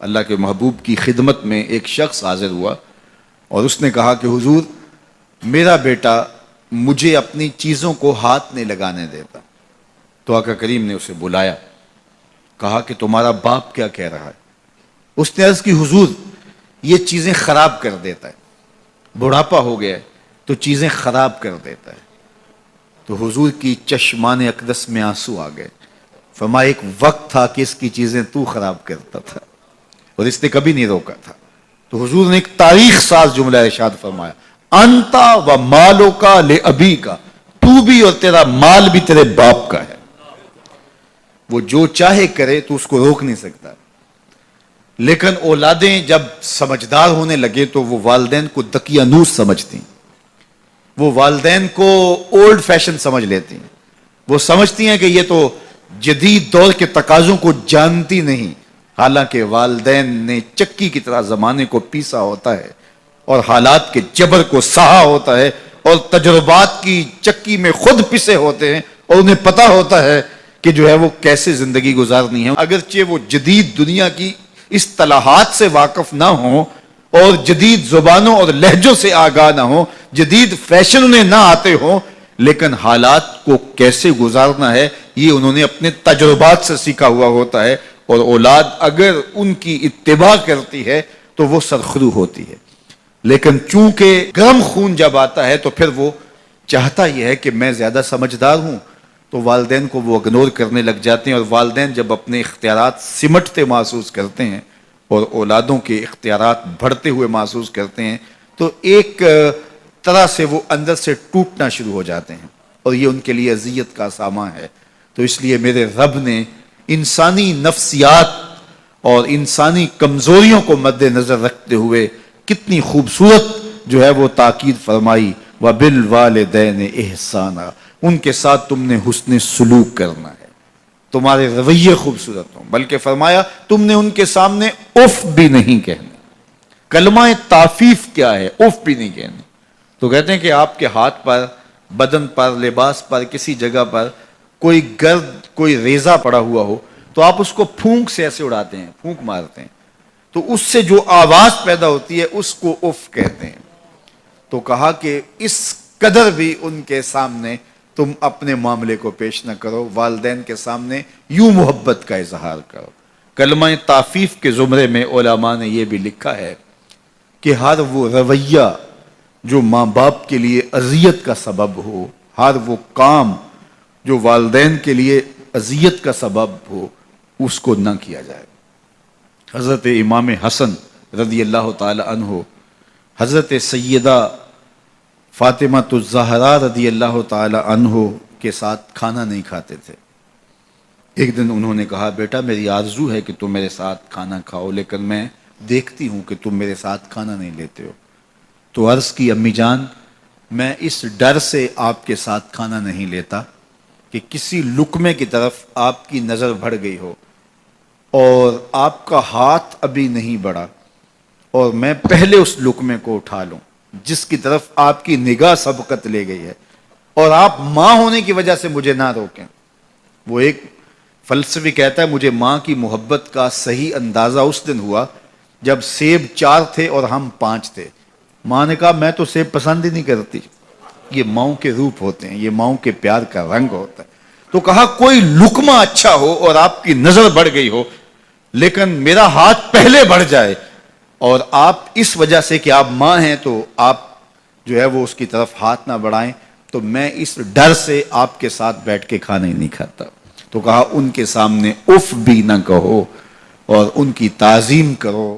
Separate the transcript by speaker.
Speaker 1: اللہ کے محبوب کی خدمت میں ایک شخص حاضر ہوا اور اس نے کہا کہ حضور میرا بیٹا مجھے اپنی چیزوں کو ہاتھ نہیں لگانے دیتا. تو آقا کریم نے اسے بلایا, کہا کہ تمہارا باپ کیا کہہ رہا ہے؟ اس نے عرض کی حضور یہ چیزیں خراب کر دیتا ہے, بڑھاپا ہو گیا ہے تو چیزیں خراب کر دیتا ہے. تو حضور کی چشمان اقدس میں آنسو آ گئے. فرمایا ایک وقت تھا کہ اس کی چیزیں تو خراب کرتا تھا اور اس نے کبھی نہیں روکا تھا. تو حضور نے ایک تاریخ ساز جملہ ارشاد فرمایا, انتا و مالو کا لے ابی کا, تو بھی اور تیرا مال بھی تیرے باپ کا ہے. وہ جو چاہے کرے تو اس کو روک نہیں سکتا. لیکن اولادیں جب سمجھدار ہونے لگے تو وہ والدین کو دقیانوس سمجھتی ہیں, وہ والدین کو اولڈ فیشن سمجھ لیتی ہیں. وہ سمجھتی ہیں کہ یہ تو جدید دور کے تقاضوں کو جانتی نہیں, حالانکہ والدین نے چکی کی طرح زمانے کو پیسا ہوتا ہے اور حالات کے جبر کو سہا ہوتا ہے اور تجربات کی چکی میں خود پسے ہوتے ہیں اور انہیں پتا ہوتا ہے کہ جو ہے وہ کیسے زندگی گزارنی ہے. اگرچہ وہ جدید دنیا کی اصطلاحات سے واقف نہ ہوں اور جدید زبانوں اور لہجوں سے آگاہ نہ ہوں, جدید فیشن انہیں نہ آتے ہوں, لیکن حالات کو کیسے گزارنا ہے یہ انہوں نے اپنے تجربات سے سیکھا ہوا ہوتا ہے. اور اولاد اگر ان کی اتباع کرتی ہے تو وہ سرخرو ہوتی ہے. لیکن چونکہ گرم خون جب آتا ہے تو پھر وہ چاہتا یہ ہے کہ میں زیادہ سمجھدار ہوں, تو والدین کو وہ اگنور کرنے لگ جاتے ہیں. اور والدین جب اپنے اختیارات سمٹتے محسوس کرتے ہیں اور اولادوں کے اختیارات بڑھتے ہوئے محسوس کرتے ہیں تو ایک طرح سے وہ اندر سے ٹوٹنا شروع ہو جاتے ہیں اور یہ ان کے لیے اذیت کا سامان ہے. تو اس لیے میرے رب نے انسانی نفسیات اور انسانی کمزوریوں کو مد نظر رکھتے ہوئے کتنی خوبصورت جو ہے وہ تاکید فرمائی, وَبِالْوَالِدَيْنِ إِحْسَانًا, ان کے ساتھ تم نے حسن سلوک کرنا ہے, تمہارے رویے خوبصورت ہوں. بلکہ فرمایا تم نے ان کے سامنے اف بھی نہیں کہنے. کلمہ تعفیف کیا ہے؟ اف بھی نہیں کہنے. تو کہتے ہیں کہ آپ کے ہاتھ پر, بدن پر, لباس پر, کسی جگہ پر کوئی گرد, کوئی ریزہ پڑا ہوا ہو تو آپ اس کو پھونک سے ایسے اڑاتے ہیں, پھونک مارتے ہیں, تو اس سے جو آواز پیدا ہوتی ہے اس کو اف کہتے ہیں. تو کہا کہ اس قدر بھی ان کے سامنے تم اپنے معاملے کو پیش نہ کرو, والدین کے سامنے یوں محبت کا اظہار کرو. کلمہ تعفیف کے زمرے میں علماء نے یہ بھی لکھا ہے کہ ہر وہ رویہ جو ماں باپ کے لیے اذیت کا سبب ہو, ہر وہ کام جو والدین کے لیے اذیت کا سبب ہو, اس کو نہ کیا جائے. حضرت امام حسن رضی اللہ تعالی عنہ حضرت سیدہ فاطمہ الزہرا رضی اللہ تعالی عنہ کے ساتھ کھانا نہیں کھاتے تھے. ایک دن انہوں نے کہا بیٹا میری آرزو ہے کہ تم میرے ساتھ کھانا کھاؤ, لیکن میں دیکھتی ہوں کہ تم میرے ساتھ کھانا نہیں لیتے ہو. تو عرض کی امی جان میں اس ڈر سے آپ کے ساتھ کھانا نہیں لیتا کہ کسی لقمے کی طرف آپ کی نظر بڑھ گئی ہو اور آپ کا ہاتھ ابھی نہیں بڑھا اور میں پہلے اس لقمے کو اٹھا لوں جس کی طرف آپ کی نگاہ سبقت لے گئی ہے, اور آپ ماں ہونے کی وجہ سے مجھے نہ روکیں. وہ ایک فلسفی کہتا ہے مجھے ماں کی محبت کا صحیح اندازہ اس دن ہوا جب سیب 4 تھے اور ہم 5 تھے. ماں نے کہا میں تو سیب پسند ہی نہیں کرتی. یہ ماؤں کے روپ ہوتے ہیں, یہ ماؤں کے پیار کا رنگ ہوتا ہے. تو کہا کوئی لقمہ اچھا ہو اور آپ کی نظر بڑھ گئی ہو, لیکن میرا ہاتھ پہلے بڑھ جائے اور آپ اس وجہ سے کہ آپ ماں ہیں تو آپ جو ہے وہ اس کی طرف ہاتھ نہ بڑھائیں, تو میں اس ڈر سے آپ کے ساتھ بیٹھ کے کھانا ہی نہیں کھاتا. تو کہا ان کے سامنے اف بھی نہ کہو اور ان کی تعظیم کرو.